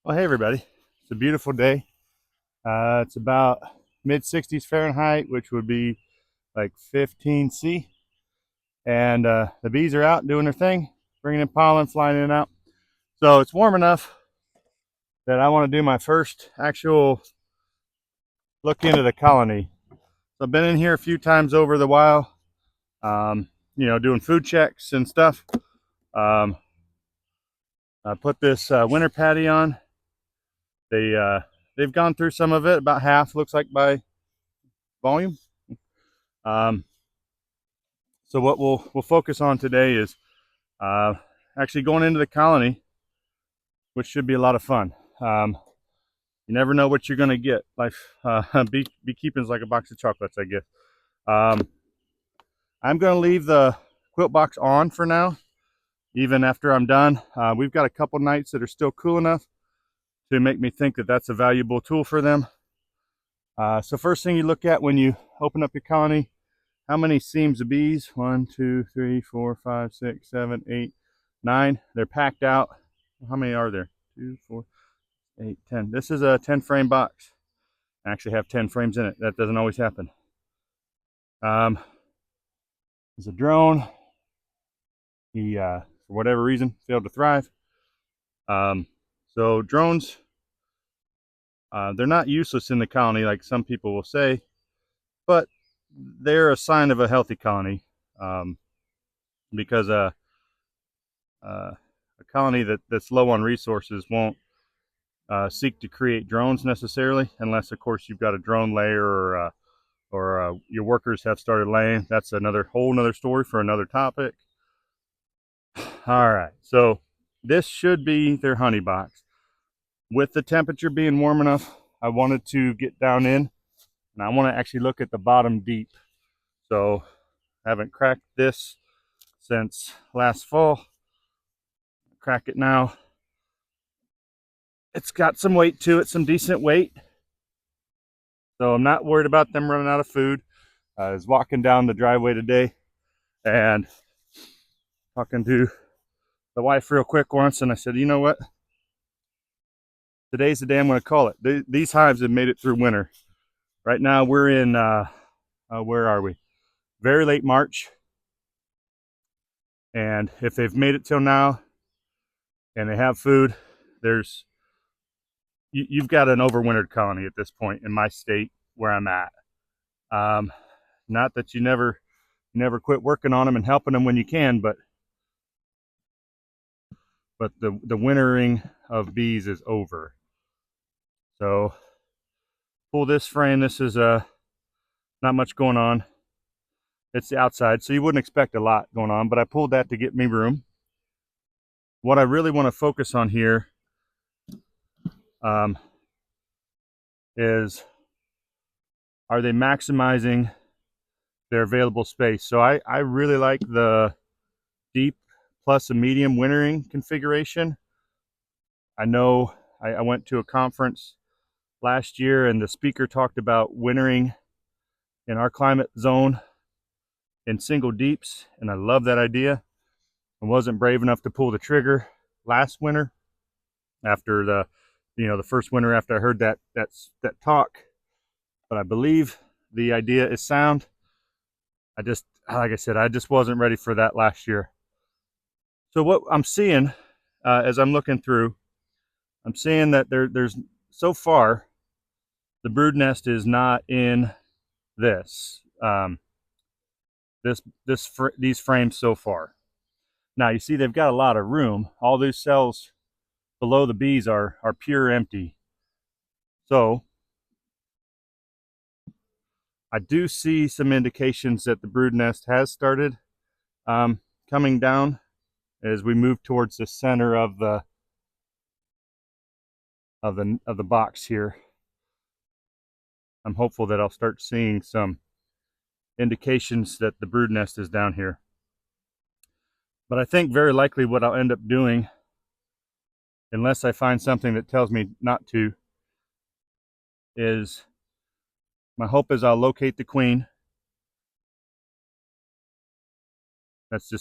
Well, hey everybody. It's a beautiful day. It's about mid 60s Fahrenheit, which would be like 15 C. And the bees are out doing their thing, bringing in pollen, flying in and out. So it's warm enough that I want to do my first actual look into the colony. So I've been in here a few times over the while, doing food checks and stuff. I put this winter patty on. They've gone through some of it, about half looks like by volume. Um, so what we'll focus on today is uh, actually going into the colony, which should be a lot of fun. You never know what you're going to get. Beekeeping is like a box of chocolates, I guess. I'm going to leave the quilt box on for now, even after I'm done. We've got a couple nights that are still cool enough to make me think that that's a valuable tool for them. So first thing you look at when you open up your colony, how many seams of bees? 1, 2, 3, 4, 5, 6, 7, 8, 9. They're packed out. How many are there? 2, 4, 8, 10. This is a 10 frame box. I actually have 10 frames in it. That doesn't always happen. There's a drone. He, for whatever reason, failed to thrive. So drones, they're not useless in the colony like some people will say, but they're a sign of a healthy colony, because a colony that's low on resources won't seek to create drones necessarily, unless of course you've got a drone layer or your workers have started laying. That's whole nother story for another topic. All right, so this should be their honey box. With the temperature being warm enough, I wanted to get down in, and I want to actually look at the bottom deep. So I haven't cracked this since last fall. Crack it now. It's got some weight to it, some decent weight. So I'm not worried about them running out of food. I was walking down the driveway today and talking to the wife real quick once, and I said, you know what? Today's the day I'm going to call it. These hives have made it through winter. Right now we're in, where are we? Very late March. And if they've made it till now and they have food, you've got an overwintered colony at this point in my state where I'm at. Not that you never quit working on them and helping them when you can, but the wintering of bees is over. So pull this frame. This is not much going on. It's the outside, so you wouldn't expect a lot going on, but I pulled that to get me room. What I really want to focus on here is, are they maximizing their available space? So I really like the deep plus a medium wintering configuration. I know I went to a conference last year and the speaker talked about wintering in our climate zone in single deeps, and I love that idea. I wasn't brave enough to pull the trigger last winter after the first winter after I heard that talk, but I believe the idea is sound. Like I said, I just wasn't ready for that last year. So what I'm seeing as I'm looking through, I'm seeing that there's so far the brood nest is not in this these frames so far. Now you see they've got a lot of room. All these cells below the bees are pure empty. So I do see some indications that the brood nest has started coming down as we move towards the center of the box here. I'm hopeful that I'll start seeing some indications that the brood nest is down here. But I think very likely what I'll end up doing, unless I find something that tells me not to, is my hope is I'll locate the queen. That's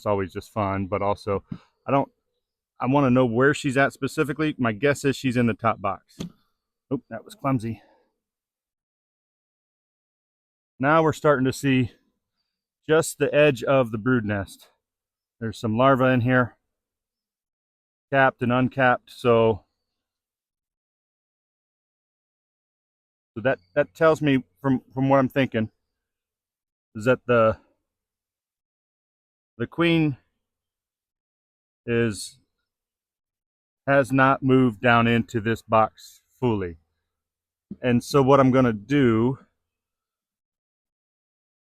always just fun, but also I I want to know where she's at specifically. My guess is she's in the top box. Oh, that was clumsy. Now we're starting to see just the edge of the brood nest. There's some larvae in here, capped and uncapped. So that tells me from what I'm thinking is that the queen has not moved down into this box fully. And so what I'm going to do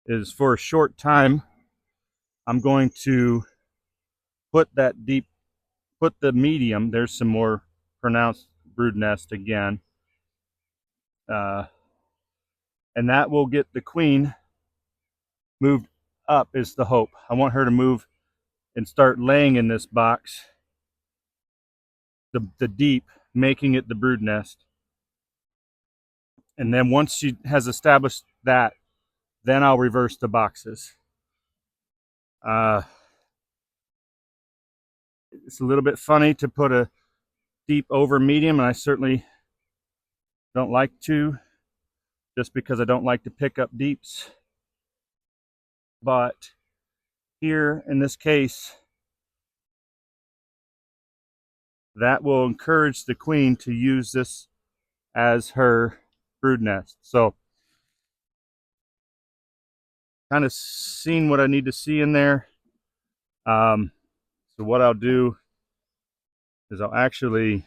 is, for a short time, I'm going to put the medium, there's some more pronounced brood nest again, and that will get the queen moved up, is the hope. I want her to move and start laying in this box, the deep, making it the brood nest. And then once she has established that, then I'll reverse the boxes. It's a little bit funny to put a deep over medium, and I certainly don't like to, just because I don't like to pick up deeps. But here, in this case, that will encourage the queen to use this as her brood nest. So, kind of seen what I need to see in there. So what I'll do is I'll actually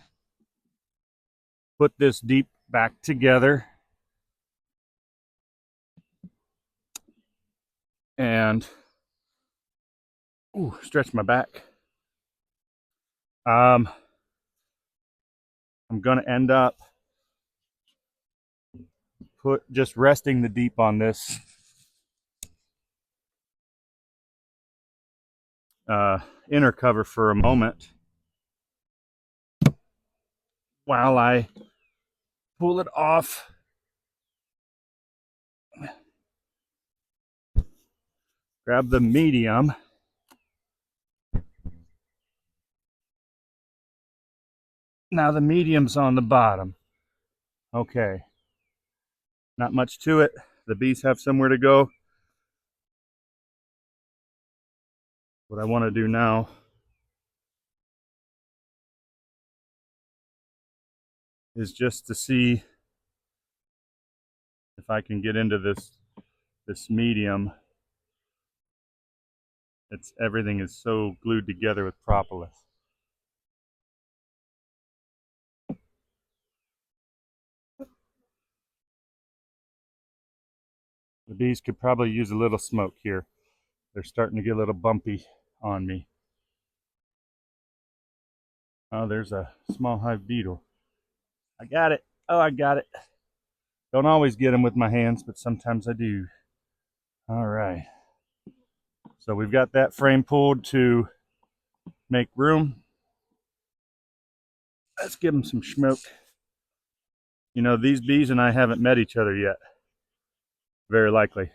put this deep back together and stretch my back. I'm going to end up just resting the deep on this inner cover for a moment while I pull it off. Grab the medium. Now the medium's on the bottom. Okay. Not much to it. The bees have somewhere to go. What I want to do now is just to see if I can get into this medium. Everything is so glued together with propolis. The bees could probably use a little smoke here. They're starting to get a little bumpy on me. Oh, there's a small hive beetle. I got it. Oh, I got it. Don't always get them with my hands, but sometimes I do. All right. So we've got that frame pulled to make room. Let's give them some smoke. You know, these bees and I haven't met each other yet. Very likely.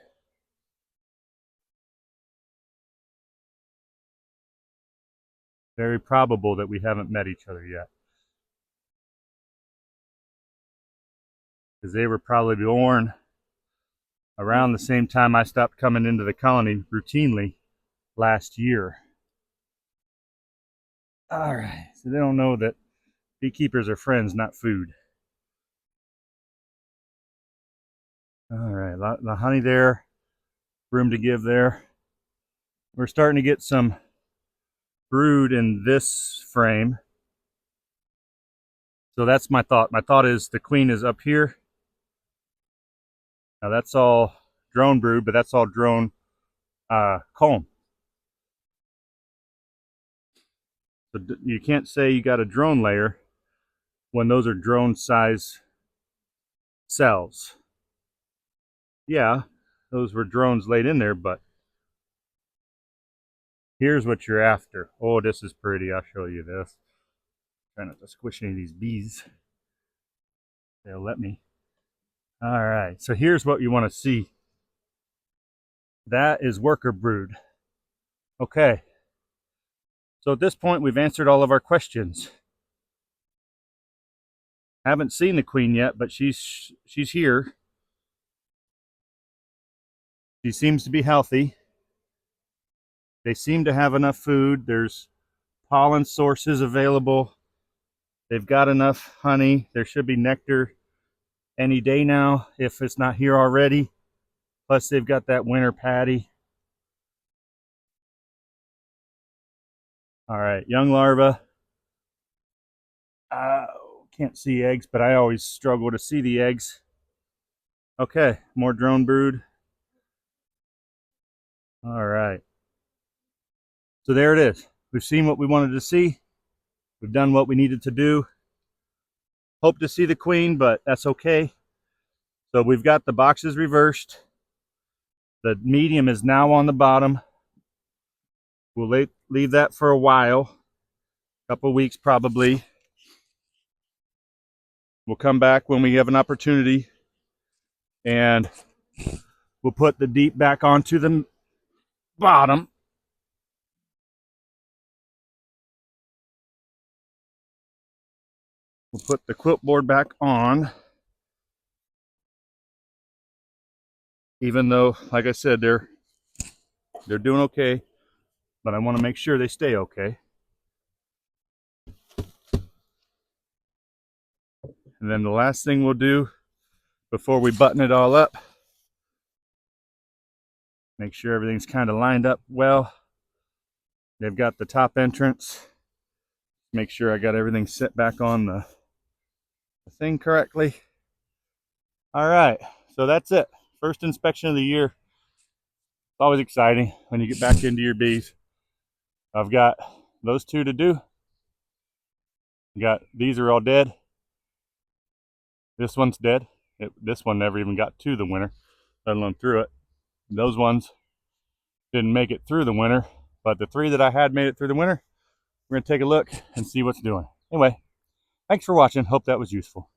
Very probable that we haven't met each other yet. Because they were probably born around the same time I stopped coming into the colony routinely last year. All right, so they don't know that beekeepers are friends, not food. All right, the honey there, room to give there. We're starting to get some brood in this frame. So that's my thought. My thought is the queen is up here. Now that's all drone brood, but that's all drone comb. So you can't say you got a drone layer when those are drone size cells. Yeah, those were drones laid in there, but here's what you're after. Oh, this is pretty. I'll show you this. Try not to squish any of these bees. They'll let me. All right, so here's what you want to see. That is worker brood. Okay, So at this point, we've answered all of our questions. Haven't seen the queen yet, but she's here. She seems to be healthy. They seem to have enough food. There's pollen sources available. They've got enough honey. There should be nectar any day now, if it's not here already. Plus, they've got that winter patty. All right, young larva. Can't see eggs, but I always struggle to see the eggs. Okay, more drone brood. All right. So there it is. We've seen what we wanted to see. We've done what we needed to do. Hope to see the queen, but that's okay. So we've got the boxes reversed. The medium is now on the bottom. We'll leave that for a while, a couple weeks probably. We'll come back when we have an opportunity, and we'll put the deep back onto the bottom. We'll put the quilt board back on. Even though, like I said, they're doing okay, but I want to make sure they stay okay. And then the last thing we'll do before we button it all up, make sure everything's kind of lined up well. They've got the top entrance. Make sure I got everything set back on the thing correctly. All right, so that's it. First inspection of the year. It's always exciting when you get back into your bees. I've got those two to do. These are all dead. This one's dead. This one never even got to the winter, let alone through it. Those ones didn't make it through the winter, but the three that I had made it through the winter. We're going to take a look and see what's doing. Anyway, thanks for watching. Hope that was useful.